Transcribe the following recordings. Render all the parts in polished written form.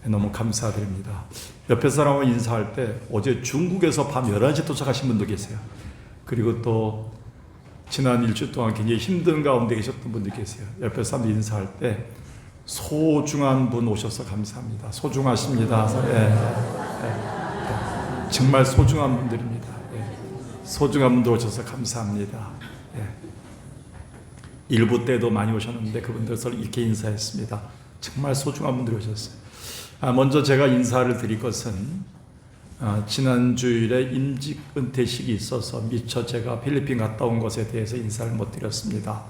너무 감사드립니다. 옆에 사람과 인사할 때 어제 중국에서 밤 11시 도착하신 분도 계세요. 그리고 또 지난 일주일 동안 굉장히 힘든 가운데 계셨던 분들 계세요. 옆에 사람 인사할 때 소중한 분 오셔서 감사합니다. 소중하십니다. 정말 소중한 분들입니다. 소중한 분들 오셔서 감사합니다. 일부 때도 많이 오셨는데 그분들서 이렇게 인사했습니다. 정말 소중한 분들이 오셨어요. 먼저 제가 인사를 드릴 것은 지난 주일에 임직 은퇴식이 있어서 미처 제가 필리핀 갔다 온 것에 대해서 인사를 못 드렸습니다.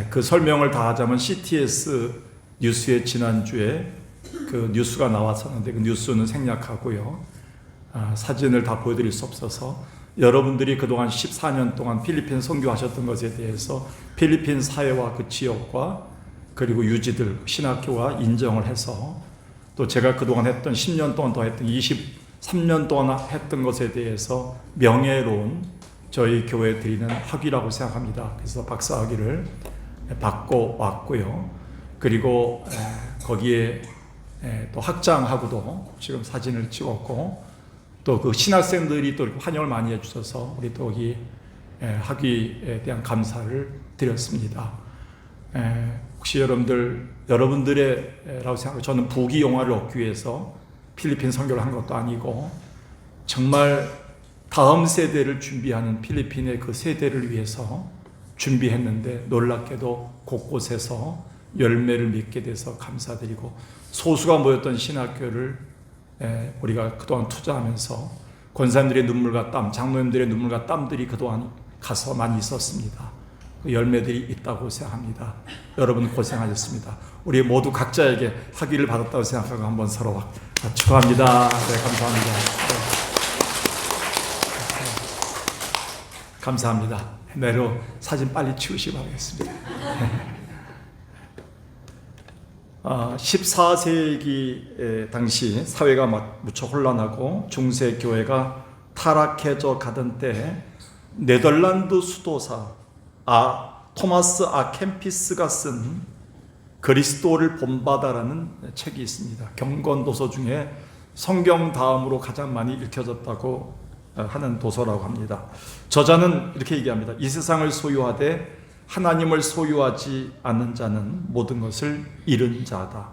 그 설명을 다 하자면 CTS 뉴스에 지난주에 그 뉴스가 나왔었는데 그 뉴스는 생략하고요. 사진을 다 보여드릴 수 없어서 여러분들이 그동안 14년 동안 필리핀 선교하셨던 것에 대해서 필리핀 사회와 그 지역과 그리고 유지들 신학교가 인정을 해서 또 제가 그동안 했던 10년 동안 더 했던 23년 동안 했던 것에 대해서 명예로운 저희 교회에 드리는 학위라고 생각합니다. 그래서 박사학위를 받고 왔고요. 그리고 거기에 또 학장하고도 지금 사진을 찍었고 또 그 신학생들이 또 환영을 많이 해주셔서 우리 또 여기 학위에 대한 감사를 드렸습니다. 혹시 여러분들의라고 생각하고 저는 부귀 영화를 얻기 위해서 필리핀 선교를 한 것도 아니고 정말 다음 세대를 준비하는 필리핀의 그 세대를 위해서 준비했는데 놀랍게도 곳곳에서 열매를 맺게 돼서 감사드리고 소수가 모였던 신학교를 우리가 그동안 투자하면서 권사님들의 눈물과 땀, 장로님들의 눈물과 땀들이 그동안 가서 많이 있었습니다. 그 열매들이 있다고 생각합니다. 여러분 고생하셨습니다. 우리 모두 각자에게 학위를 받았다고 생각하고 한번 서로 축하합니다. 네, 감사합니다. 네. 감사합니다. 내로 사진 빨리 치우시기 바라겠습니다. 14세기 당시 사회가 무척 혼란하고 중세 교회가 타락해져 가던 때 네덜란드 수도사 토마스 캠피스가 쓴 그리스도를 본받아라는 책이 있습니다. 경건 도서 중에 성경 다음으로 가장 많이 읽혀졌다고 하는 도서라고 합니다. 저자는 이렇게 얘기합니다. 이 세상을 소유하되 하나님을 소유하지 않는 자는 모든 것을 잃은 자다.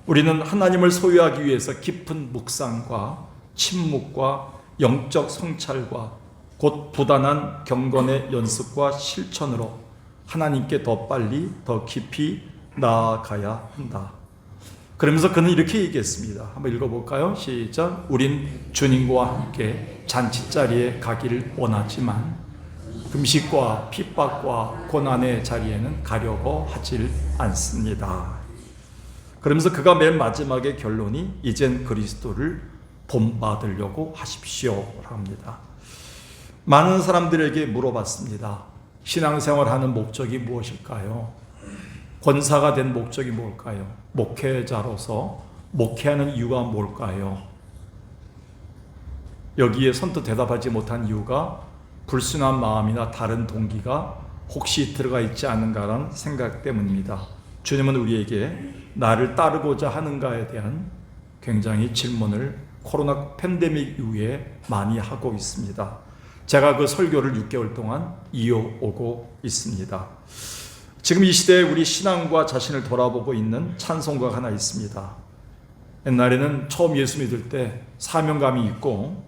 우리는 하나님을 소유하기 위해서 깊은 묵상과 침묵과 영적 성찰과 곧 부단한 경건의 연습과 실천으로 하나님께 더 빨리 더 깊이 나아가야 한다. 그러면서 그는 이렇게 얘기했습니다. 한번 읽어볼까요? 시작. 우린 주님과 함께 잔치자리에 가기를 원하지만 금식과 핍박과 고난의 자리에는 가려고 하질 않습니다. 그러면서 그가 맨 마지막에 결론이 이젠 그리스도를 본받으려고 하십시오 합니다. 많은 사람들에게 물어봤습니다. 신앙생활하는 목적이 무엇일까요? 권사가 된 목적이 뭘까요? 목회자로서 목회하는 이유가 뭘까요? 여기에 선뜻 대답하지 못한 이유가 불순한 마음이나 다른 동기가 혹시 들어가 있지 않은가라는 생각 때문입니다. 주님은 우리에게 나를 따르고자 하는가에 대한 굉장히 질문을 코로나 팬데믹 이후에 많이 하고 있습니다. 제가 그 설교를 6개월 동안 이어오고 있습니다. 지금 이 시대에 우리 신앙과 자신을 돌아보고 있는 찬송가가 하나 있습니다. 옛날에는 처음 예수 믿을 때 사명감이 있고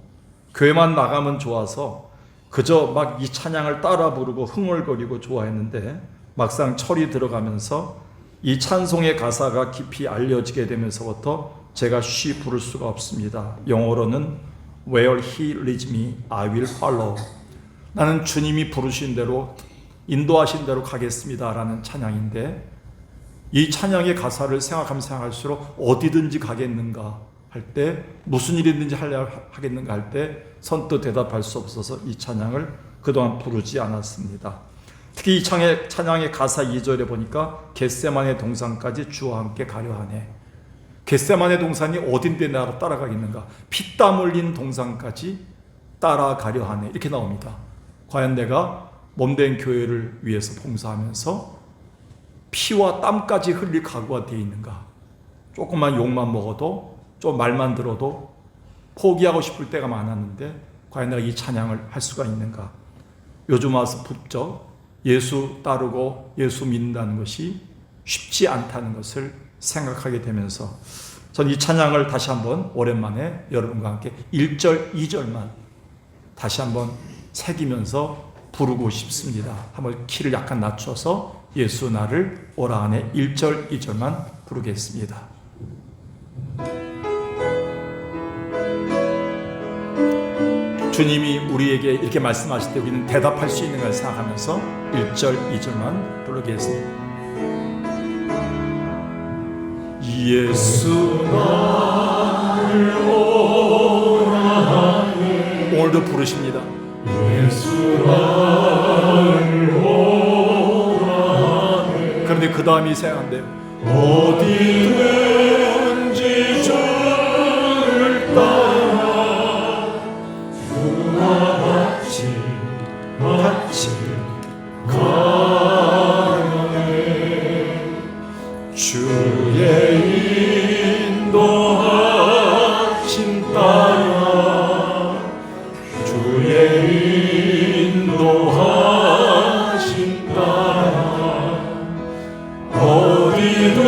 교회만 나가면 좋아서 그저 막 이 찬양을 따라 부르고 흥얼거리고 좋아했는데 막상 철이 들어가면서 이 찬송의 가사가 깊이 알려지게 되면서부터 제가 쉬 부를 수가 없습니다. 영어로는 Where He leads me, I will follow. 나는 주님이 부르신 대로 인도하신 대로 가겠습니다 라는 찬양인데 이 찬양의 가사를 생각하면 생각할수록 어디든지 가겠는가 할 때 무슨 일이든지 하겠는가 할 때 선뜻 대답할 수 없어서 이 찬양을 그동안 부르지 않았습니다. 특히 이 찬양의 가사 2절에 보니까 겟세마네 동산까지 주와 함께 가려 하네. 겟세마네 동산이 어딘데 나로 따라가겠는가? 피땀 흘린 동산까지 따라가려 하네. 이렇게 나옵니다. 과연 내가 몸된 교회를 위해서 봉사하면서 피와 땀까지 흘릴 각오가 되어 있는가? 조금만 욕만 먹어도 좀 말만 들어도 포기하고 싶을 때가 많았는데 과연 내가 이 찬양을 할 수가 있는가? 요즘 와서 부쩍 예수 따르고 예수 믿는다는 것이 쉽지 않다는 것을 생각하게 되면서 저는 이 찬양을 다시 한번 오랜만에 여러분과 함께 1절, 2절만 다시 한번 새기면서 부르고 싶습니다. 한번 키를 약간 낮춰서 예수 나를 오라 하네 1절, 2절만 부르겠습니다. 주님이 우리에게 이렇게 말씀하실 때 우리는 대답할 수 있는 걸 생각하면서 1절, 2절만 부르겠습니다. 예수 나를 오라 하네. 오늘도 부르십니다. 예수 나를 오라 하네. 그런데 그 다음이 생각한대요. 어디든지 주를 따라 주와 같이 가려네. 주의 인도하심 따라 주의 인도하심 따라 어디든지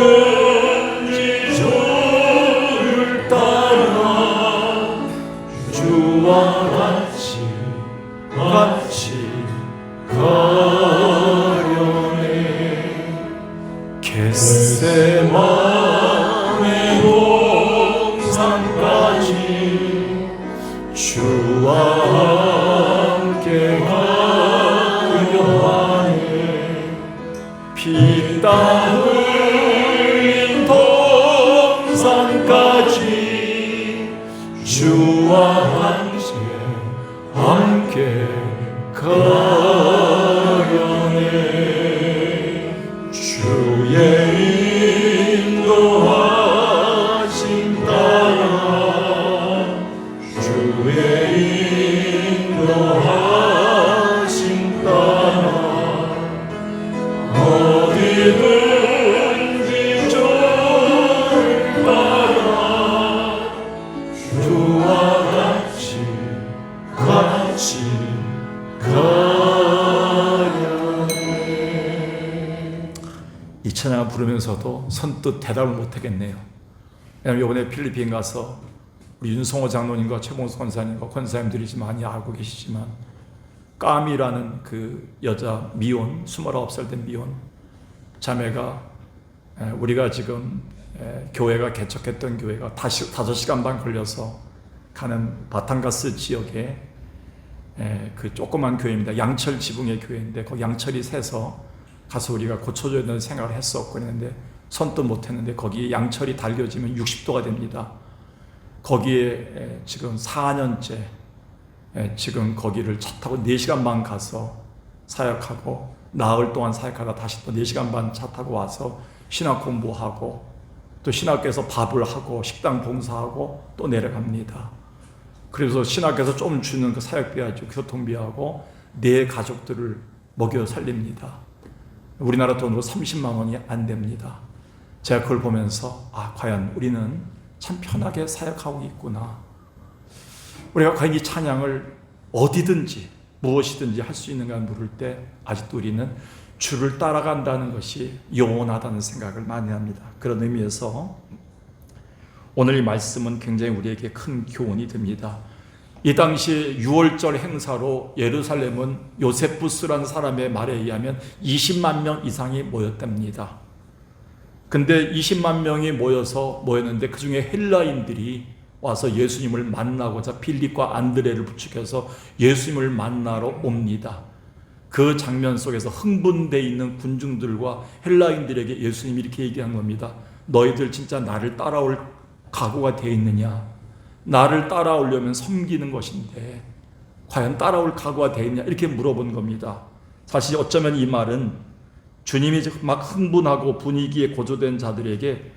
주를 따라 주와 같이 가려네. 겟세마네 동산까지 주와 함께 가려 하네. 피땀 흘린 동산까지 주와 함께 가려네. 주의 인도하심 따라 주의 인도하심 따라 어디든지 주를 따라 주와 같이 가려네. 이 찬양을 부르면서도 선뜻 대답을 못하겠네요. 왜냐하면 이번에 필리핀 가서 우리 윤성호 장로님과 최봉수 권사님과 권사님들이 많이 알고 계시지만 까미라는 그 여자 미혼 29살 된 미혼 자매가 우리가 지금 교회가 개척했던 교회가 5시간 반 걸려서 가는 바탕가스 지역에 그 조그만 교회입니다. 양철 지붕의 교회인데 거기 양철이 새서 가서 우리가 고쳐줘야 되는 생각을 했었고 그랬는데 선뜻 못했는데 거기에 양철이 달겨지면 60도가 됩니다. 거기에 지금 4년째 지금 거기를 차 타고 4시간 반 가서 사역하고 나흘 동안 사역하다 다시 또 4시간 반 차 타고 와서 신학 공부하고 또 신학교에서 밥을 하고 식당 봉사하고 또 내려갑니다. 그래서 신학교에서 좀 주는 그 사역비하고 교통비하고 내 가족들을 먹여 살립니다. 우리나라 돈으로 30만 원이 안 됩니다. 제가 그걸 보면서 과연 우리는 참 편하게 사역하고 있구나. 우리가 과연 이 찬양을 어디든지 무엇이든지 할 수 있는가 물을 때 아직도 우리는 주를 따라간다는 것이 영원하다는 생각을 많이 합니다. 그런 의미에서 오늘 이 말씀은 굉장히 우리에게 큰 교훈이 됩니다. 이 당시 6월절 행사로 예루살렘은 요세푸스라는 사람의 말에 의하면 20만 명 이상이 모였답니다. 근데 20만 명이 모였는데 그 중에 헬라인들이 와서 예수님을 만나고자 빌립과 안드레를 부축해서 예수님을 만나러 옵니다. 그 장면 속에서 흥분되어 있는 군중들과 헬라인들에게 예수님이 이렇게 얘기한 겁니다. 너희들 진짜 나를 따라올 각오가 되어 있느냐? 나를 따라오려면 섬기는 것인데 과연 따라올 각오가 되어 있냐? 이렇게 물어본 겁니다. 사실 어쩌면 이 말은 주님이 막 흥분하고 분위기에 고조된 자들에게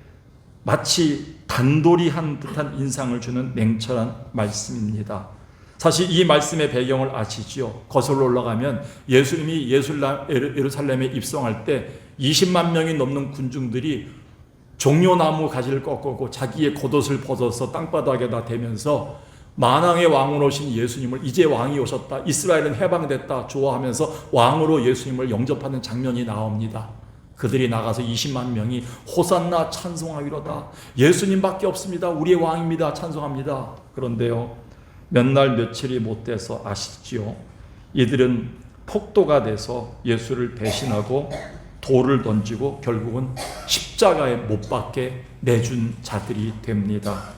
마치 단돌이 한 듯한 인상을 주는 냉철한 말씀입니다. 사실 이 말씀의 배경을 아시지요? 거슬러 올라가면 예수님이 예루살렘에 입성할 때 20만 명이 넘는 군중들이 종려나무 가지를 꺾고 자기의 겉옷을 벗어서 땅바닥에다 대면서 만왕의 왕으로 오신 예수님을 이제 왕이 오셨다, 이스라엘은 해방됐다 좋아하면서 왕으로 예수님을 영접하는 장면이 나옵니다. 그들이 나가서 20만 명이 호산나 찬송하리로다, 예수님밖에 없습니다, 우리의 왕입니다, 찬송합니다. 그런데요, 몇 날 며칠이 못 돼서 아시지요? 이들은 폭도가 돼서 예수를 배신하고 돌을 던지고 결국은 십자가에 못 박게 내준 자들이 됩니다.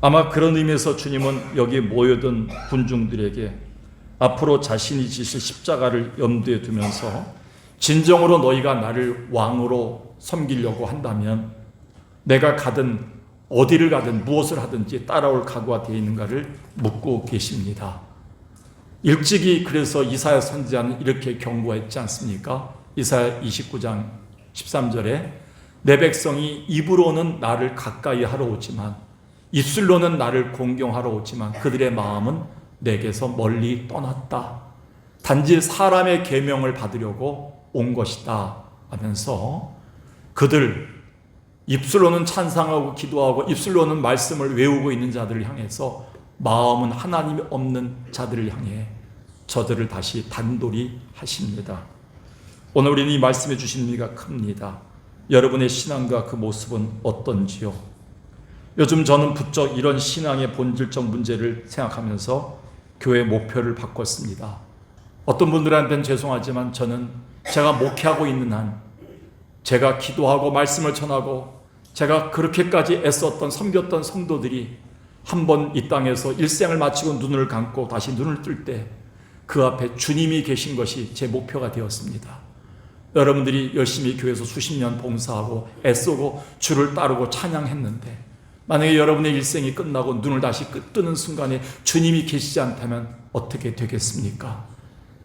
아마 그런 의미에서 주님은 여기 모여든 군중들에게 앞으로 자신이 지실 십자가를 염두에 두면서 진정으로 너희가 나를 왕으로 섬기려고 한다면 내가 가든 어디를 가든 무엇을 하든지 따라올 각오가 되어 있는가를 묻고 계십니다. 일찍이 그래서 이사야 선지자는 이렇게 경고했지 않습니까? 이사야 29장 13절에 내 백성이 입으로는 나를 가까이 하러 오지만 입술로는 나를 공경하러 오지만 그들의 마음은 내게서 멀리 떠났다. 단지 사람의 계명을 받으려고 온 것이다 하면서 그들 입술로는 찬상하고 기도하고 입술로는 말씀을 외우고 있는 자들을 향해서 마음은 하나님이 없는 자들을 향해 저들을 다시 단돌이 하십니다. 오늘 우리는 이 말씀해 주신 의미가 큽니다. 여러분의 신앙과 그 모습은 어떤지요? 요즘 저는 부쩍 이런 신앙의 본질적 문제를 생각하면서 교회 목표를 바꿨습니다. 어떤 분들한테는 죄송하지만 저는 제가 목회하고 있는 한, 제가 기도하고 말씀을 전하고 제가 그렇게까지 애썼던 섬겼던 성도들이 한번 이 땅에서 일생을 마치고 눈을 감고 다시 눈을 뜰 때 그 앞에 주님이 계신 것이 제 목표가 되었습니다. 여러분들이 열심히 교회에서 수십 년 봉사하고 애쓰고 주를 따르고 찬양했는데 만약에 여러분의 일생이 끝나고 눈을 다시 뜨는 순간에 주님이 계시지 않다면 어떻게 되겠습니까?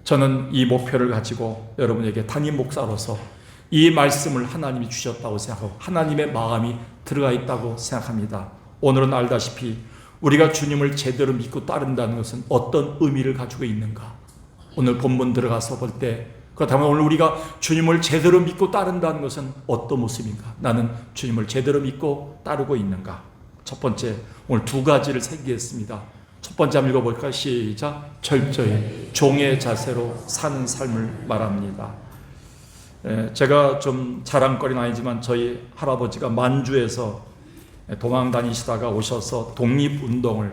저는 이 목표를 가지고 여러분에게 담임 목사로서 이 말씀을 하나님이 주셨다고 생각하고 하나님의 마음이 들어가 있다고 생각합니다. 오늘은 알다시피 우리가 주님을 제대로 믿고 따른다는 것은 어떤 의미를 가지고 있는가? 오늘 본문 들어가서 볼 때 그렇다면 오늘 우리가 주님을 제대로 믿고 따른다는 것은 어떤 모습인가? 나는 주님을 제대로 믿고 따르고 있는가? 첫 번째, 오늘 두 가지를 새기겠습니다. 첫 번째 한번 읽어볼까요? 시작. 철저히 종의 자세로 사는 삶을 말합니다. 제가 좀 자랑거리는 아니지만 저희 할아버지가 만주에서 도망 다니시다가 오셔서 독립운동을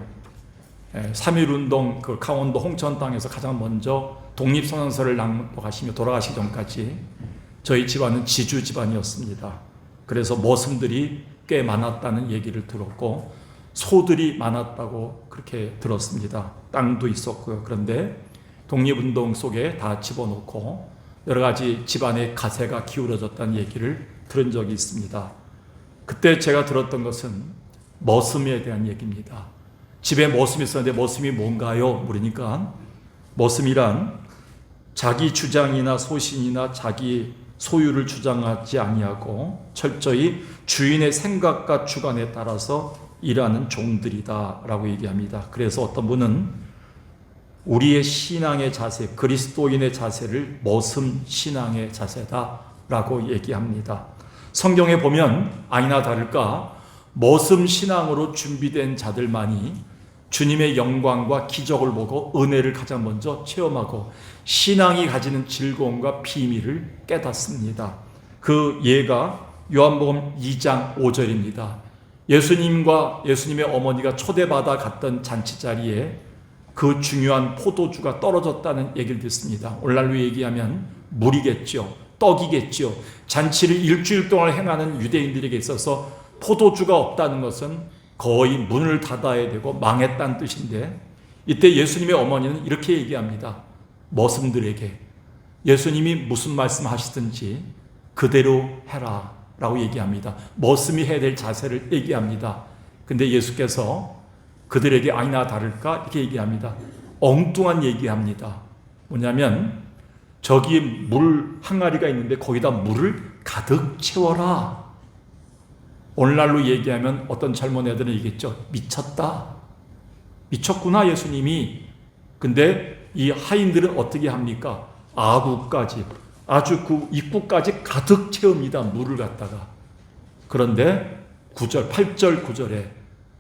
3.1운동 그 강원도 홍천 땅에서 가장 먼저 독립선언서를 낭독하시며 돌아가시기 전까지 저희 집안은 지주 집안이었습니다. 그래서 머슴들이 꽤 많았다는 얘기를 들었고 소들이 많았다고 그렇게 들었습니다. 땅도 있었고요. 그런데 독립운동 속에 다 집어넣고 여러 가지 집안의 가세가 기울어졌다는 얘기를 들은 적이 있습니다. 그때 제가 들었던 것은 머슴에 대한 얘기입니다. 집에 머슴이 있었는데 머슴이 뭔가요? 물으니까 머슴이란 자기 주장이나 소신이나 자기 소유를 주장하지 아니하고 철저히 주인의 생각과 주관에 따라서 일하는 종들이다 라고 얘기합니다. 그래서 어떤 분은 우리의 신앙의 자세, 그리스도인의 자세를 머슴 신앙의 자세다 라고 얘기합니다. 성경에 보면 아니나 다를까 머슴 신앙으로 준비된 자들만이 주님의 영광과 기적을 보고 은혜를 가장 먼저 체험하고 신앙이 가지는 즐거움과 비밀을 깨닫습니다. 그 예가 요한복음 2장 5절입니다. 예수님과 예수님의 어머니가 초대받아 갔던 잔치 자리에 그 중요한 포도주가 떨어졌다는 얘기를 듣습니다. 오늘날로 얘기하면 물이겠죠. 떡이겠죠. 잔치를 일주일 동안 행하는 유대인들에게 있어서 포도주가 없다는 것은 거의 문을 닫아야 되고 망했다는 뜻인데 이때 예수님의 어머니는 이렇게 얘기합니다. 머슴들에게 예수님이 무슨 말씀 하시든지 그대로 해라 라고 얘기합니다. 머슴이 해야 될 자세를 얘기합니다. 근데 예수께서 그들에게 아니나 다를까 이렇게 얘기합니다. 엉뚱한 얘기합니다. 뭐냐면 저기 물 항아리가 있는데 거기다 물을 가득 채워라. 오늘날로 얘기하면 어떤 젊은 애들은 얘기했죠. 미쳤다. 미쳤구나 예수님이. 근데 이 하인들은 어떻게 합니까? 아구까지 아주 그 입구까지 가득 채웁니다. 물을 갖다가. 그런데 8절 9절에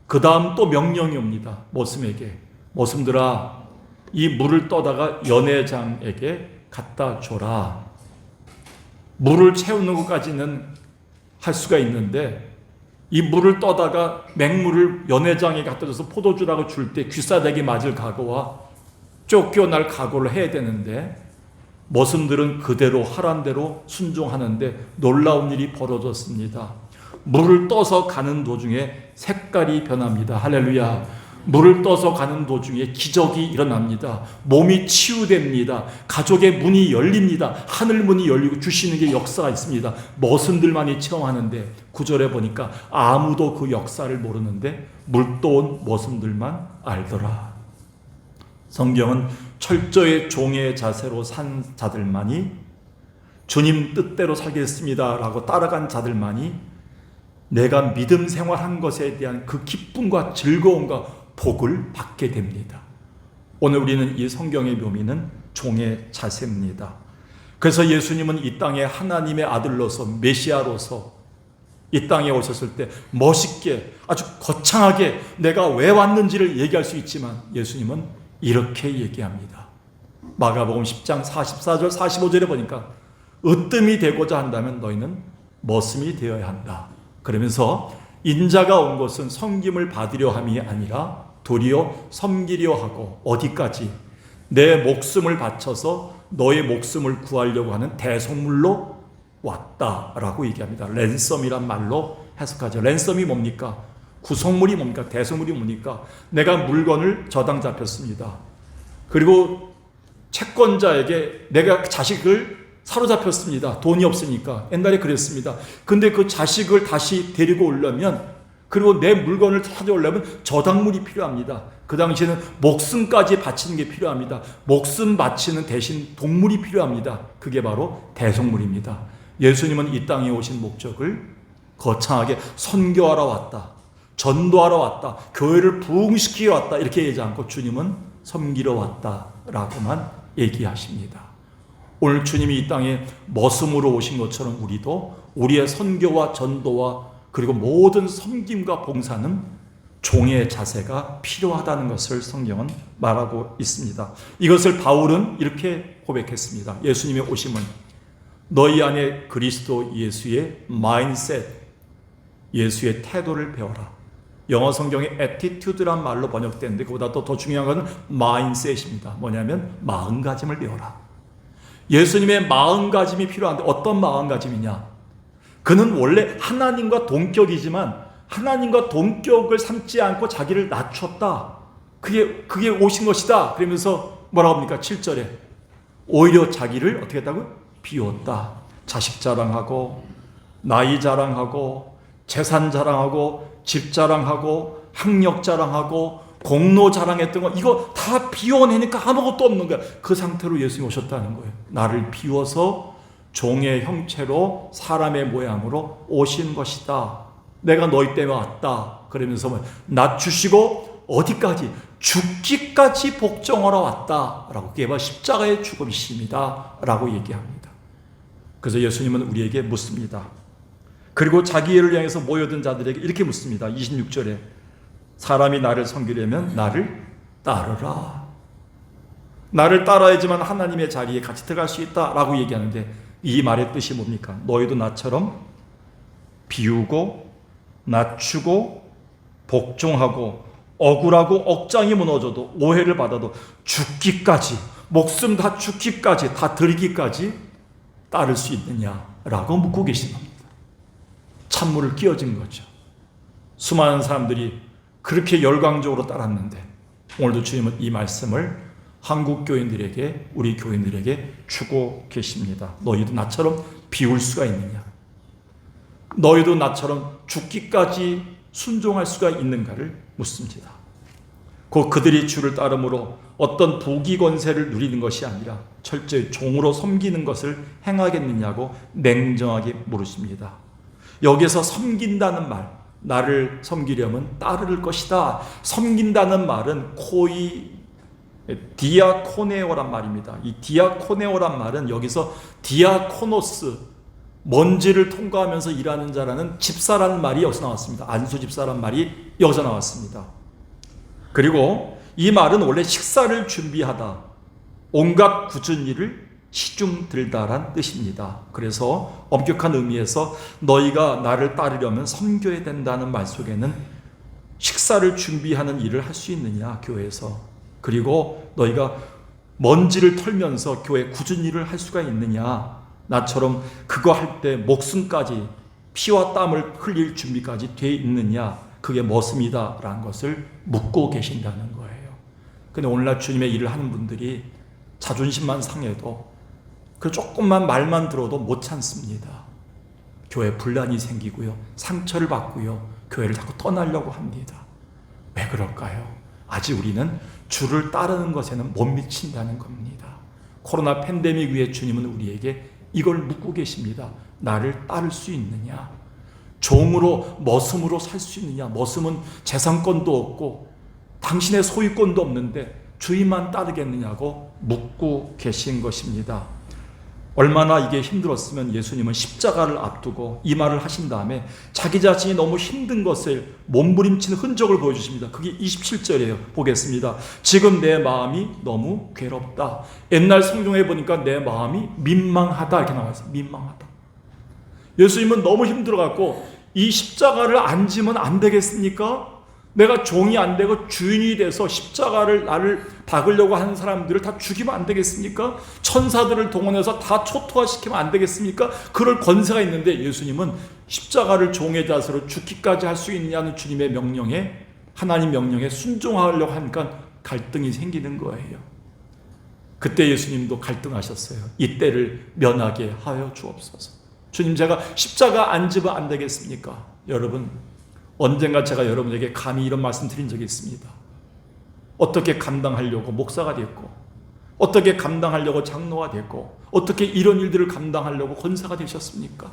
그 다음 또 명령이 옵니다. 머슴에게. 머슴들아, 이 물을 떠다가 연회장에게 갖다 줘라. 물을 채우는 것까지는 할 수가 있는데 이 물을 떠다가 맹물을 연회장에 갖다 줘서 포도주라고 줄 때 귀싸대기 맞을 각오와 쫓겨날 각오를 해야 되는데 머슴들은 그대로 하란 대로 순종하는데 놀라운 일이 벌어졌습니다. 물을 떠서 가는 도중에 색깔이 변합니다. 할렐루야. 물을 떠서 가는 도중에 기적이 일어납니다. 몸이 치유됩니다. 가족의 문이 열립니다. 하늘 문이 열리고 주시는 게 역사가 있습니다. 머슴들만이 체험하는데 9절에 보니까 아무도 그 역사를 모르는데 물 떠온 머슴들만 알더라. 성경은 철저히 종의 자세로 산 자들만이 주님 뜻대로 살겠습니다 라고 따라간 자들만이 내가 믿음 생활한 것에 대한 그 기쁨과 즐거움과 복을 받게 됩니다. 오늘 우리는 이 성경의 묘미는 종의 자세입니다. 그래서 예수님은 이 땅에 하나님의 아들로서 메시아로서 이 땅에 오셨을 때 멋있게 아주 거창하게 내가 왜 왔는지를 얘기할 수 있지만 예수님은 이렇게 얘기합니다. 마가복음 10장 44절 45절에 보니까 으뜸이 되고자 한다면 너희는 머슴이 되어야 한다. 그러면서 인자가 온 것은 섬김을 받으려 함이 아니라 도리어 섬기려 하고 어디까지? 내 목숨을 바쳐서 너의 목숨을 구하려고 하는 대속물로 왔다라고 얘기합니다. 랜섬이란 말로 해석하죠. 랜섬이 뭡니까? 구속물이 뭡니까? 대속물이 뭡니까? 내가 물건을 저당 잡혔습니다. 그리고 채권자에게 내가 자식을 사로잡혔습니다. 돈이 없으니까. 옛날에 그랬습니다. 근데 그 자식을 다시 데리고 오려면 그리고 내 물건을 찾아오려면 저당물이 필요합니다. 그 당시에는 목숨까지 바치는 게 필요합니다. 목숨 바치는 대신 동물이 필요합니다. 그게 바로 대속물입니다. 예수님은 이 땅에 오신 목적을 거창하게 선교하러 왔다. 전도하러 왔다. 교회를 부흥시키러 왔다. 이렇게 얘기하지 않고 주님은 섬기러 왔다라고만 얘기하십니다. 오늘 주님이 이 땅에 머슴으로 오신 것처럼 우리도 우리의 선교와 전도와 그리고 모든 섬김과 봉사는 종의 자세가 필요하다는 것을 성경은 말하고 있습니다. 이것을 바울은 이렇게 고백했습니다. 예수님의 오심은 너희 안에 그리스도 예수의 마인셋, 예수의 태도를 배워라. 영어 성경에 attitude란 말로 번역되는데 그보다 더 중요한 것은 mindset입니다. 뭐냐면 마음가짐을 배워라. 예수님의 마음가짐이 필요한데 어떤 마음가짐이냐? 그는 원래 하나님과 동격이지만 하나님과 동격을 삼지 않고 자기를 낮췄다. 그게 오신 것이다. 그러면서 뭐라고 합니까? 7절에 오히려 자기를 어떻게 했다고요? 비웠다. 자식 자랑하고 나이 자랑하고 재산 자랑하고 집 자랑하고 학력 자랑하고 공로 자랑했던 거 이거 다 비워내니까 아무것도 없는 거야. 그 상태로 예수님이 오셨다는 거예요. 나를 비워서 종의 형체로 사람의 모양으로 오신 것이다. 내가 너희 때문에 왔다. 그러면서 낮추시고 어디까지? 죽기까지 복종하러 왔다. 라고 그게 바로 십자가의 죽음이십니다. 라고 얘기합니다. 그래서 예수님은 우리에게 묻습니다. 그리고 자기를 향해서 모여든 자들에게 이렇게 묻습니다. 26절에 사람이 나를 섬기려면 나를 따르라. 나를 따라야지만 하나님의 자리에 같이 들어갈 수 있다라고 얘기하는데 이 말의 뜻이 뭡니까? 너희도 나처럼 비우고 낮추고 복종하고 억울하고 억장이 무너져도 오해를 받아도 죽기까지 목숨 다 죽기까지 다 드리기까지 따를 수 있느냐라고 묻고 계신 겁니다. 찬물을 끼얹은 거죠. 수많은 사람들이 그렇게 열광적으로 따랐는데 오늘도 주님은 이 말씀을 한국 교인들에게 우리 교인들에게 주고 계십니다. 너희도 나처럼 비울 수가 있느냐? 너희도 나처럼 죽기까지 순종할 수가 있는가를 묻습니다. 곧 그들이 주를 따름으로 어떤 부귀 권세를 누리는 것이 아니라 철저히 종으로 섬기는 것을 행하겠느냐고 냉정하게 물으십니다. 여기서 섬긴다는 말, 나를 섬기려면 따를 것이다. 섬긴다는 말은 디아코네오란 말입니다. 이 디아코네오란 말은 여기서 디아코노스, 먼지를 통과하면서 일하는 자라는 집사라는 말이 여기서 나왔습니다. 안수 집사라는 말이 여기서 나왔습니다. 그리고 이 말은 원래 식사를 준비하다, 온갖 굳은 일을 시중 들다란 뜻입니다. 그래서 엄격한 의미에서 너희가 나를 따르려면 섬겨야 된다는 말 속에는 식사를 준비하는 일을 할 수 있느냐, 교회에서. 그리고 너희가 먼지를 털면서 교회 굳은 일을 할 수가 있느냐, 나처럼 그거 할 때 목숨까지 피와 땀을 흘릴 준비까지 돼 있느냐, 그게 뭐습니다 라는 것을 묻고 계신다는 거예요. 근데 오늘날 주님의 일을 하는 분들이 자존심만 상해도 그 조금만 말만 들어도 못 참습니다. 교회 분란이 생기고요, 상처를 받고요, 교회를 자꾸 떠나려고 합니다. 왜 그럴까요? 아직 우리는 주를 따르는 것에는 못 미친다는 겁니다. 코로나 팬데믹 위에 주님은 우리에게 이걸 묻고 계십니다. 나를 따를 수 있느냐? 종으로, 머슴으로 살 수 있느냐? 머슴은 재산권도 없고 당신의 소유권도 없는데 주인만 따르겠느냐고 묻고 계신 것입니다. 얼마나 이게 힘들었으면 예수님은 십자가를 앞두고 이 말을 하신 다음에 자기 자신이 너무 힘든 것을 몸부림치는 흔적을 보여주십니다. 그게 27절이에요. 보겠습니다. 지금 내 마음이 너무 괴롭다. 옛날 성경에 보니까 내 마음이 민망하다 이렇게 나와 있어요. 민망하다. 예수님은 너무 힘들어갖고 이 십자가를 안 지면 안 되겠습니까? 내가 종이 안 되고 주인이 돼서 십자가를 나를 박으려고 하는 사람들을 다 죽이면 안 되겠습니까? 천사들을 동원해서 다 초토화시키면 안 되겠습니까? 그럴 권세가 있는데 예수님은 십자가를 종의 자세로 죽기까지 할 수 있느냐는 주님의 명령에, 하나님 명령에 순종하려고 하니까 갈등이 생기는 거예요. 그때 예수님도 갈등하셨어요. 이 때를 면하게 하여 주옵소서. 주님, 제가 십자가 안 지면 안 되겠습니까? 여러분, 언젠가 제가 여러분에게 감히 이런 말씀 드린 적이 있습니다. 어떻게 감당하려고 목사가 됐고, 어떻게 감당하려고 장로가 됐고, 어떻게 이런 일들을 감당하려고 권사가 되셨습니까?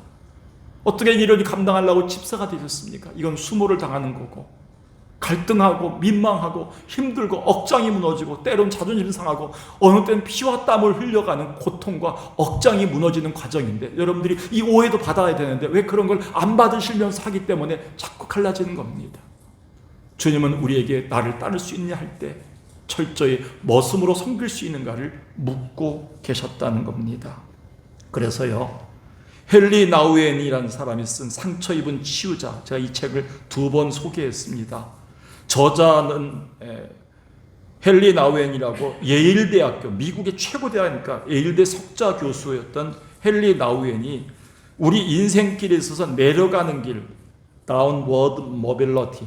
어떻게 이런 일 감당하려고 집사가 되셨습니까? 이건 수모를 당하는 거고, 갈등하고 민망하고 힘들고 억장이 무너지고 때론 자존심 상하고 어느 때는 피와 땀을 흘려가는 고통과 억장이 무너지는 과정인데, 여러분들이 이 오해도 받아야 되는데 왜 그런 걸 안 받으시면서 하기 때문에 자꾸 갈라지는 겁니다. 주님은 우리에게 나를 따를 수 있냐 할 때 철저히 머슴으로 섬길 수 있는가를 묻고 계셨다는 겁니다. 그래서요, 헨리 나우엔이라는 사람이 쓴 상처 입은 치유자, 제가 이 책을 2번 소개했습니다. 저자는 헨리 나우엔이라고 예일대학교, 미국의 최고 대학이니까 예일대 석자 교수였던 헨리 나우엔이 우리 인생길에 있어서 내려가는 길, downward mobility,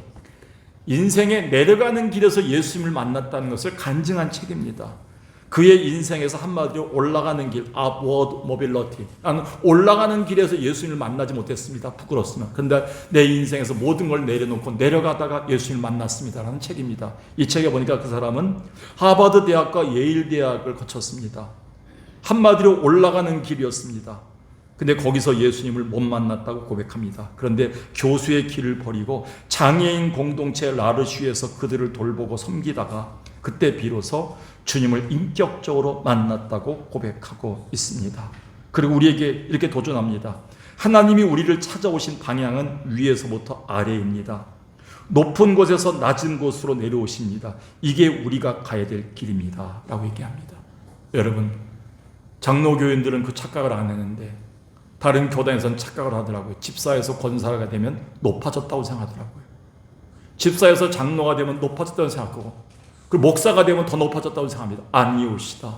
인생에 내려가는 길에서 예수님을 만났다는 것을 간증한 책입니다. 그의 인생에서 한마디로 올라가는 길, upward mobility, 나는 올라가는 길에서 예수님을 만나지 못했습니다. 부끄럽으면. 그런데 내 인생에서 모든 걸 내려놓고 내려가다가 예수님을 만났습니다라는 책입니다. 이 책에 보니까 그 사람은 하버드 대학과 예일 대학을 거쳤습니다. 한마디로 올라가는 길이었습니다. 근데 거기서 예수님을 못 만났다고 고백합니다. 그런데 교수의 길을 버리고 장애인 공동체 라르슈에서 그들을 돌보고 섬기다가 그때 비로소 주님을 인격적으로 만났다고 고백하고 있습니다. 그리고 우리에게 이렇게 도전합니다. 하나님이 우리를 찾아오신 방향은 위에서부터 아래입니다. 높은 곳에서 낮은 곳으로 내려오십니다. 이게 우리가 가야 될 길입니다 라고 얘기합니다. 여러분, 장로교인들은 그 착각을 안 했는데 다른 교단에서는 착각을 하더라고요. 집사에서 권사가 되면 높아졌다고 생각하더라고요. 집사에서 장로가 되면 높아졌다고 생각하고, 그리고 목사가 되면 더 높아졌다고 생각합니다. 아니오시다.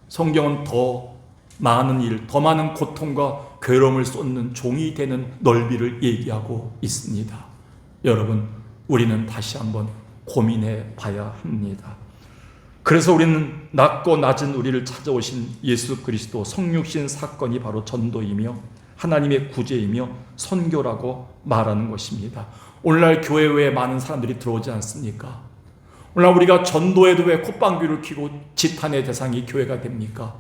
성경은 더 많은 일, 더 많은 고통과 괴로움을 쏟는 종이 되는 넓이를 얘기하고 있습니다. 여러분, 우리는 다시 한번 고민해 봐야 합니다. 그래서 우리는 낮고 낮은 우리를 찾아오신 예수 그리스도 성육신 사건이 바로 전도이며 하나님의 구제이며 선교라고 말하는 것입니다. 오늘날 교회 외에 많은 사람들이 들어오지 않습니까? 오늘날 우리가 전도에도 왜 콧방귀를 뀌고 지탄의 대상이 교회가 됩니까?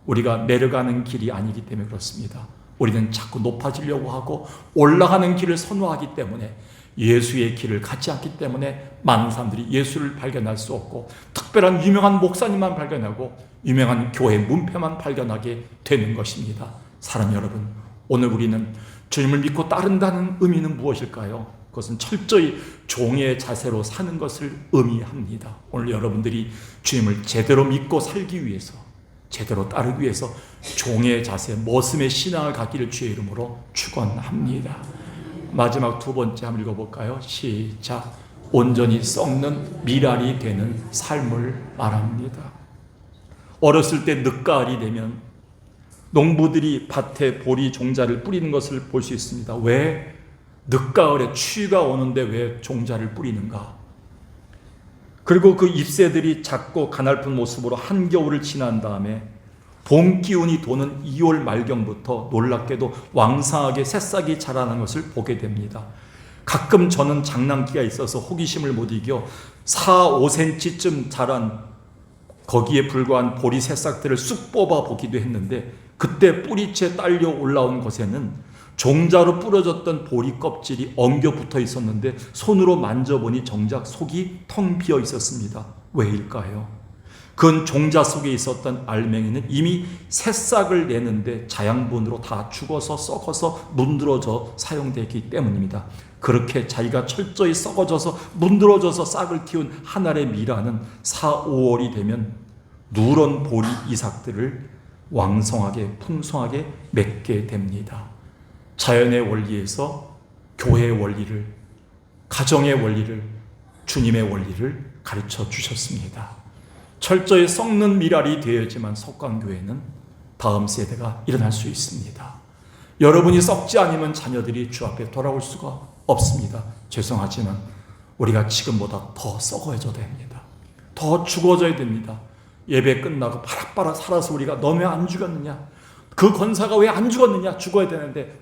우리가 내려가는 길이 아니기 때문에 그렇습니다. 우리는 자꾸 높아지려고 하고 올라가는 길을 선호하기 때문에, 예수의 길을 갖지 않기 때문에 많은 사람들이 예수를 발견할 수 없고 특별한 유명한 목사님만 발견하고 유명한 교회 문패만 발견하게 되는 것입니다. 사랑 여러분, 오늘 우리는 주님을 믿고 따른다는 의미는 무엇일까요? 그것은 철저히 종의 자세로 사는 것을 의미합니다. 오늘 여러분들이 주님을 제대로 믿고 살기 위해서, 제대로 따르기 위해서 종의 자세, 머슴의 신앙을 갖기를 주의 이름으로 축원합니다. 마지막 두 번째 한번 읽어볼까요? 시작. 온전히 썩는 미랄이 되는 삶을 말합니다. 어렸을 때 늦가을이 되면 농부들이 밭에 보리 종자를 뿌리는 것을 볼 수 있습니다. 왜? 늦가을에 추위가 오는데 왜 종자를 뿌리는가? 그리고 그 잎새들이 작고 가냘픈 모습으로 한겨울을 지난 다음에 봄 기운이 도는 2월 말경부터 놀랍게도 왕성하게 새싹이 자라는 것을 보게 됩니다. 가끔 저는 장난기가 있어서 호기심을 못 이겨 4, 5cm쯤 자란 거기에 불과한 보리 새싹들을 쑥 뽑아 보기도 했는데, 그때 뿌리채 딸려 올라온 것에는 종자로 부러졌던 보리 껍질이 엉겨 붙어 있었는데 손으로 만져보니 정작 속이 텅 비어 있었습니다. 왜일까요? 그건 종자 속에 있었던 알맹이는 이미 새싹을 내는데 자양분으로 다 죽어서 썩어서 문드러져 사용되기 때문입니다. 그렇게 자기가 철저히 썩어져서 문드러져서 싹을 틔운 한 알의 미라는 4, 5월이 되면 누런 보리 이삭들을 왕성하게 풍성하게 맺게 됩니다. 자연의 원리에서 교회의 원리를, 가정의 원리를, 주님의 원리를 가르쳐 주셨습니다. 철저히 썩는 미랄이 되어야지만 석강교회는 다음 세대가 일어날 수 있습니다. 여러분이 썩지 않으면 자녀들이 주 앞에 돌아올 수가 없습니다. 죄송하지만 우리가 지금보다 더 썩어져야 됩니다. 더 죽어져야 됩니다. 예배 끝나고 바락바락 살아서 우리가 너 왜 안 죽었느냐? 그 권사가 왜 안 죽었느냐? 죽어야 되는데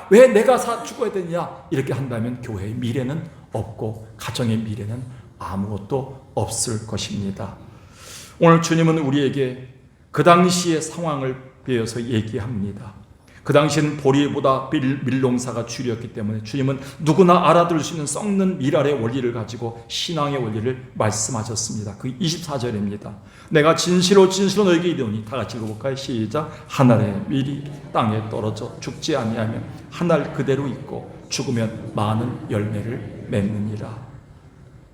왜 내가 죽어야 되느냐? 이렇게 한다면 교회의 미래는 없고 가정의 미래는 아무것도 없을 것입니다. 오늘 주님은 우리에게 그 당시의 상황을 배워서 얘기합니다. 그 당시에는 보리보다 밀농사가 주류였기 때문에 주님은 누구나 알아들을 수 있는 썩는 미랄의 원리를 가지고 신앙의 원리를 말씀하셨습니다. 그 24절입니다. 내가 진실로 진실로 너에게 이르노니, 다 같이 읽어볼까요? 시작. 한 알의 밀이 땅에 떨어져 죽지 아니하면 한 알 그대로 있고 죽으면 많은 열매를 맺느니라.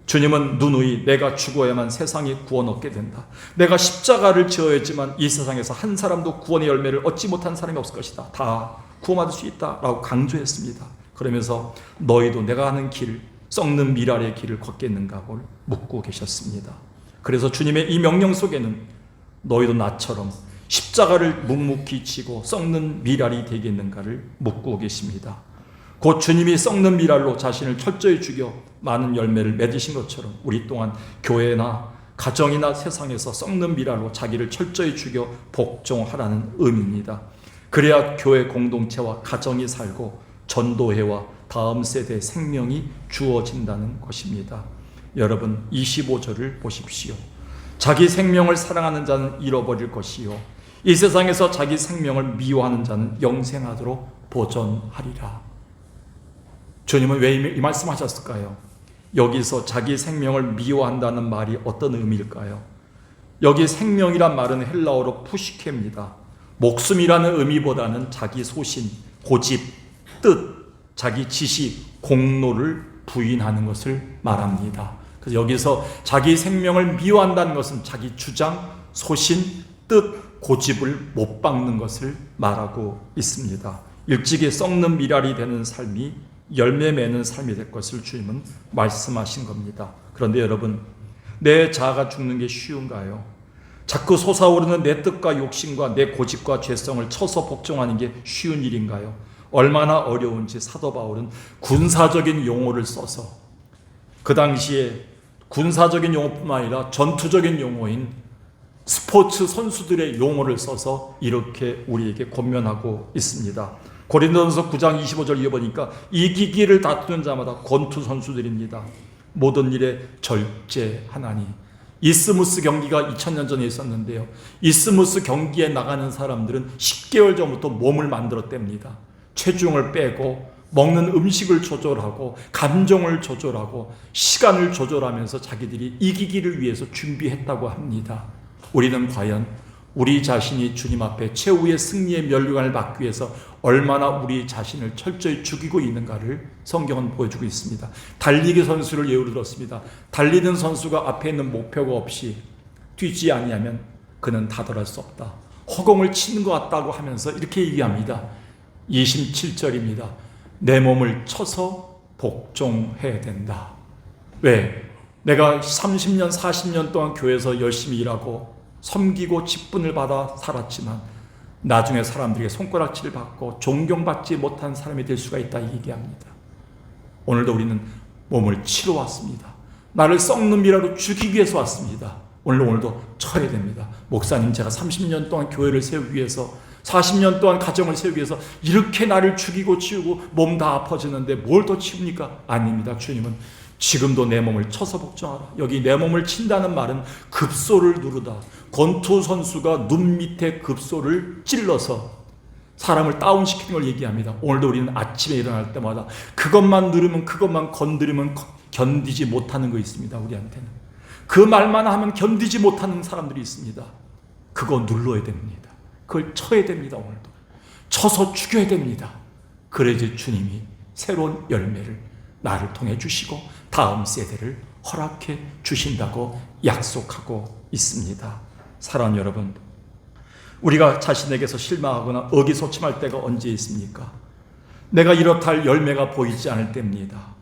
주님은 누누이 내가 죽어야만 세상이 구원 얻게 된다. 내가 십자가를 지어야지만 이 세상에서 한 사람도 구원의 열매를 얻지 못한 사람이 없을 것이다. 다 구원받을 수 있다라고 강조했습니다. 그러면서 너희도 내가 하는 길, 썩는 미랄의 길을 걷겠는가를 묻고 계셨습니다. 그래서 주님의 이 명령 속에는 너희도 나처럼 십자가를 묵묵히 지고 썩는 미랄이 되겠는가를 묻고 계십니다. 곧 주님이 썩는 미랄로 자신을 철저히 죽여 많은 열매를 맺으신 것처럼 우리 또한 교회나 가정이나 세상에서 썩는 미랄로 자기를 철저히 죽여 복종하라는 의미입니다. 그래야 교회 공동체와 가정이 살고 전도회와 다음 세대의 생명이 주어진다는 것입니다. 여러분 25절을 보십시오. 자기 생명을 사랑하는 자는 잃어버릴 것이요 이 세상에서 자기 생명을 미워하는 자는 영생하도록 보존하리라. 주님은 왜 이 말씀하셨을까요? 여기서 자기 생명을 미워한다는 말이 어떤 의미일까요? 여기 생명이란 말은 헬라어로 푸시케입니다. 목숨이라는 의미보다는 자기 소신, 고집, 뜻, 자기 지식, 공로를 부인하는 것을 말합니다. 그래서 여기서 자기 생명을 미워한다는 것은 자기 주장, 소신, 뜻, 고집을 못 박는 것을 말하고 있습니다. 일찍이 썩는 미랄이 되는 삶이 열매 맺는 삶이 될 것을 주님은 말씀하신 겁니다. 그런데 여러분, 내 자아가 죽는 게 쉬운가요? 자꾸 솟아오르는 내 뜻과 욕심과 내 고집과 죄성을 쳐서 복종하는 게 쉬운 일인가요? 얼마나 어려운지 사도 바울은 군사적인 용어를 써서, 그 당시에 군사적인 용어뿐만 아니라 전투적인 용어인 스포츠 선수들의 용어를 써서 이렇게 우리에게 권면하고 있습니다. 고린도전서 9장 25절 이어보니까 이기기를 다투는 자마다 권투 선수들입니다. 모든 일에 절제하나니. 이스무스 경기가 2000년 전에 있었는데요. 이스무스 경기에 나가는 사람들은 10개월 전부터 몸을 만들었답니다. 체중을 빼고 먹는 음식을 조절하고 감정을 조절하고 시간을 조절하면서 자기들이 이기기를 위해서 준비했다고 합니다. 우리는 과연 우리 자신이 주님 앞에 최후의 승리의 면류관을 받기 위해서 얼마나 우리 자신을 철저히 죽이고 있는가를 성경은 보여주고 있습니다. 달리기 선수를 예우로 들었습니다. 달리는 선수가 앞에 있는 목표가 없이 뛰지 아니하면 그는 다돌할 수 없다. 허공을 치는 것 같다고 하면서 이렇게 얘기합니다. 27절입니다. 내 몸을 쳐서 복종해야 된다. 왜? 내가 30년, 40년 동안 교회에서 열심히 일하고 섬기고 직분을 받아 살았지만 나중에 사람들에게 손가락질을 받고 존경받지 못한 사람이 될 수가 있다 얘기합니다. 오늘도 우리는 몸을 치러 왔습니다. 나를 썩는 미라로 죽이기 위해서 왔습니다. 오늘도 쳐야 됩니다. 목사님, 제가 30년 동안 교회를 세우기 위해서 40년 동안 가정을 세우기 위해서 이렇게 나를 죽이고 치우고 몸 다 아파지는데 뭘 더 치웁니까? 아닙니다. 주님은 지금도 내 몸을 쳐서 복종하라. 여기 내 몸을 친다는 말은 급소를 누르다. 권투 선수가 눈 밑에 급소를 찔러서 사람을 다운시키는 걸 얘기합니다. 오늘도 우리는 아침에 일어날 때마다 그것만 누르면, 그것만 건드리면 견디지 못하는 거 있습니다. 우리한테는 그 말만 하면 견디지 못하는 사람들이 있습니다. 그거 눌러야 됩니다. 그걸 쳐야 됩니다. 오늘도 쳐서 죽여야 됩니다. 그래야지 주님이 새로운 열매를 나를 통해 주시고 다음 세대를 허락해 주신다고 약속하고 있습니다. 사랑하는 여러분, 우리가 자신에게서 실망하거나 의기소침할 때가 언제 있습니까? 내가 이렇다 할 열매가 보이지 않을 때입니다.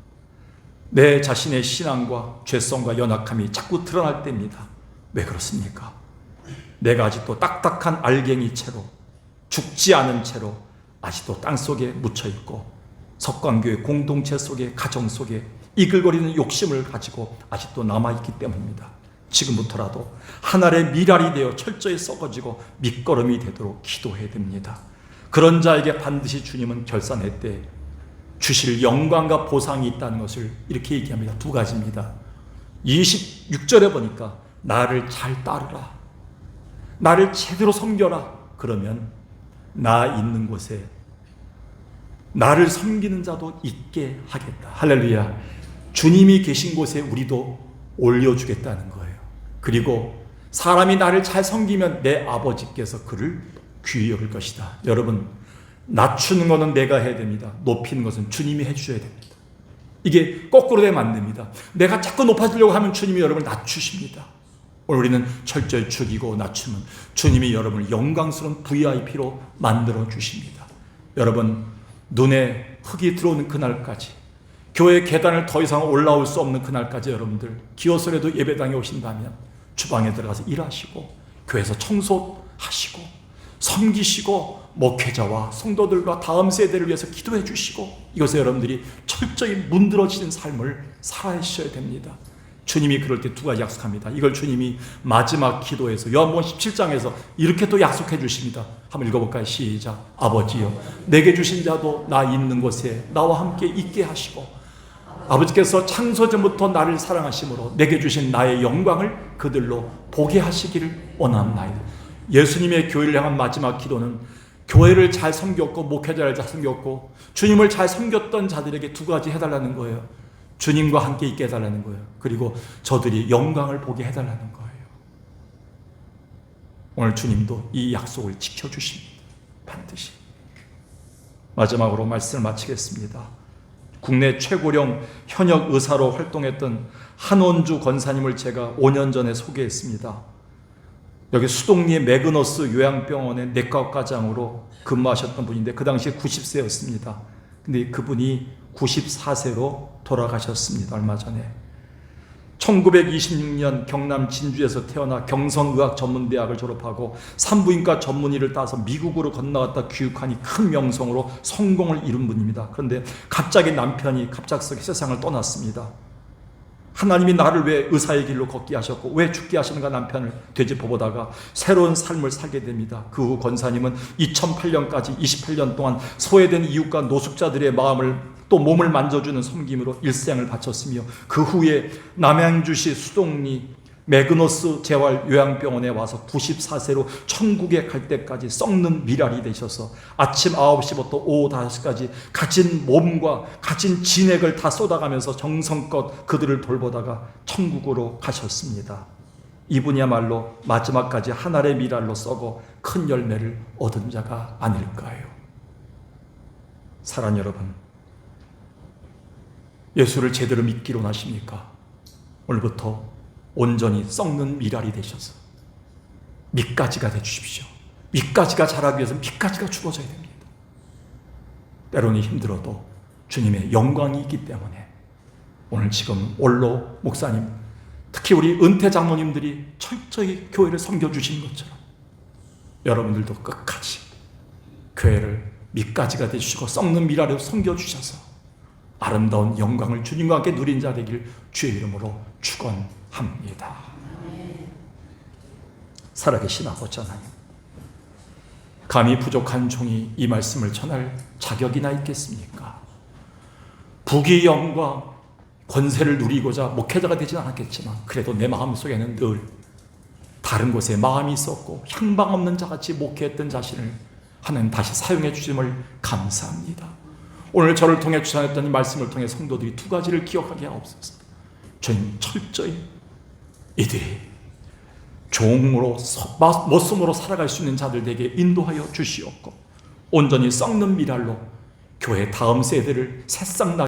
내 자신의 신앙과 죄성과 연약함이 자꾸 드러날 때입니다. 왜 그렇습니까? 내가 아직도 딱딱한 알갱이 채로, 죽지 않은 채로 아직도 땅속에 묻혀있고 석관교회 공동체 속에, 가정 속에 이글거리는 욕심을 가지고 아직도 남아있기 때문입니다. 지금부터라도 하늘의 미랄이 되어 철저히 썩어지고 밑거름이 되도록 기도해야 됩니다. 그런 자에게 반드시 주님은 결산할 때 주실 영광과 보상이 있다는 것을 이렇게 얘기합니다. 두 가지입니다. 26절에 보니까 나를 잘 따르라, 나를 제대로 섬겨라. 그러면 나 있는 곳에 나를 섬기는 자도 있게 하겠다. 할렐루야. 주님이 계신 곳에 우리도 올려주겠다는 거예요. 그리고 사람이 나를 잘 섬기면 내 아버지께서 그를 귀히 여길 것이다. 여러분, 낮추는 것은 내가 해야 됩니다. 높이는 것은 주님이 해주셔야 됩니다. 이게 거꾸로 되면 안 됩니다. 내가 자꾸 높아지려고 하면 주님이 여러분을 낮추십니다. 오늘 우리는 철저히 죽이고 낮추면 주님이 여러분을 영광스러운 VIP로 만들어 주십니다. 여러분, 눈에 흙이 들어오는 그날까지, 교회 계단을 더 이상 올라올 수 없는 그날까지 여러분들 기어서라도 예배당에 오신다면 주방에 들어가서 일하시고 교회에서 청소하시고 섬기시고 목회자와 성도들과 다음 세대를 위해서 기도해 주시고 이것에 여러분들이 철저히 문드러지는 삶을 살아주셔야 됩니다. 주님이 그럴 때 두 가지 약속합니다. 이걸 주님이 마지막 기도에서 요한복음 17장에서 이렇게 또 약속해 주십니다. 한번 읽어볼까요? 시작. 아버지여, 내게 주신 자도 나 있는 곳에 나와 함께 있게 하시고 아버지께서 창세전부터 나를 사랑하심으로 내게 주신 나의 영광을 그들로 보게 하시기를 원하옵나이다. 예수님의 교회를 향한 마지막 기도는 교회를 잘 섬겼고 목회자를 잘 섬겼고 주님을 잘 섬겼던 자들에게 두 가지 해달라는 거예요. 주님과 함께 있게 해달라는 거예요. 그리고 저들이 영광을 보게 해달라는 거예요. 오늘 주님도 이 약속을 지켜주십니다. 반드시. 마지막으로 말씀을 마치겠습니다. 국내 최고령 현역 의사로 활동했던 한원주 권사님을 제가 5년 전에 소개했습니다. 여기 수동리의 매그너스 요양병원의 내과과장으로 근무하셨던 분인데 그 당시에 90세였습니다. 근데 그분이 94세로 돌아가셨습니다. 얼마 전에. 1926년 경남 진주에서 태어나 경성의학전문대학을 졸업하고 산부인과 전문의를 따서 미국으로 건너갔다 귀국하니 큰 명성으로 성공을 이룬 분입니다. 그런데 갑자기 남편이 갑작스럽게 세상을 떠났습니다. 하나님이 나를 왜 의사의 길로 걷게 하셨고 왜 죽게 하시는가 남편을 되짚어보다가 새로운 삶을 살게 됩니다. 그 후 권사님은 2008년까지 28년 동안 소외된 이웃과 노숙자들의 마음을 또 몸을 만져주는 섬김으로 일생을 바쳤으며 그 후에 남양주시 수동리 매그너스 재활 요양병원에 와서 94세로 천국에 갈 때까지 썩는 미랄이 되셔서 아침 9시부터 오후 5시까지 가진 몸과 가진 진액을 다 쏟아가면서 정성껏 그들을 돌보다가 천국으로 가셨습니다. 이분이야말로 마지막까지 한 알의 밀알로 썩어 큰 열매를 얻은 자가 아닐까요? 사랑하는 여러분, 예수를 제대로 믿기로 하십니까? 오늘부터 온전히 썩는 밀알이 되셔서 밑가지가 되주십시오. 밑가지가 자라기 위해서는 밑가지가 죽어져야 됩니다. 때로는 힘들어도 주님의 영광이 있기 때문에 오늘 지금 원로 목사님, 특히 우리 은퇴 장로님들이 철저히 교회를 섬겨주신 것처럼 여러분들도 끝까지 교회를 밑가지가 되시고 썩는 밀알로 섬겨주셔서 아름다운 영광을 주님과 함께 누린 자 되길 주의 이름으로 축원합니다. 살아계신 아버지 하나님, 감히 부족한 종이 이 말씀을 전할 자격이나 있겠습니까? 부귀 영과 권세를 누리고자 목회자가 되진 않았겠지만 그래도 내 마음속에는 늘 다른 곳에 마음이 있었고 향방 없는 자같이 목회했던 자신을 하나님 다시 사용해 주심을 감사합니다. 오늘 저를 통해 주셨던 이 말씀을 통해 성도들이 두 가지를 기억하게 하옵소서. 주님, 철저히 이들이 종으로 멋으로 살아갈 수 있는 자들에게 인도하여 주시옵고 온전히 썩는 밀알로 교회 다음 세대를 새싹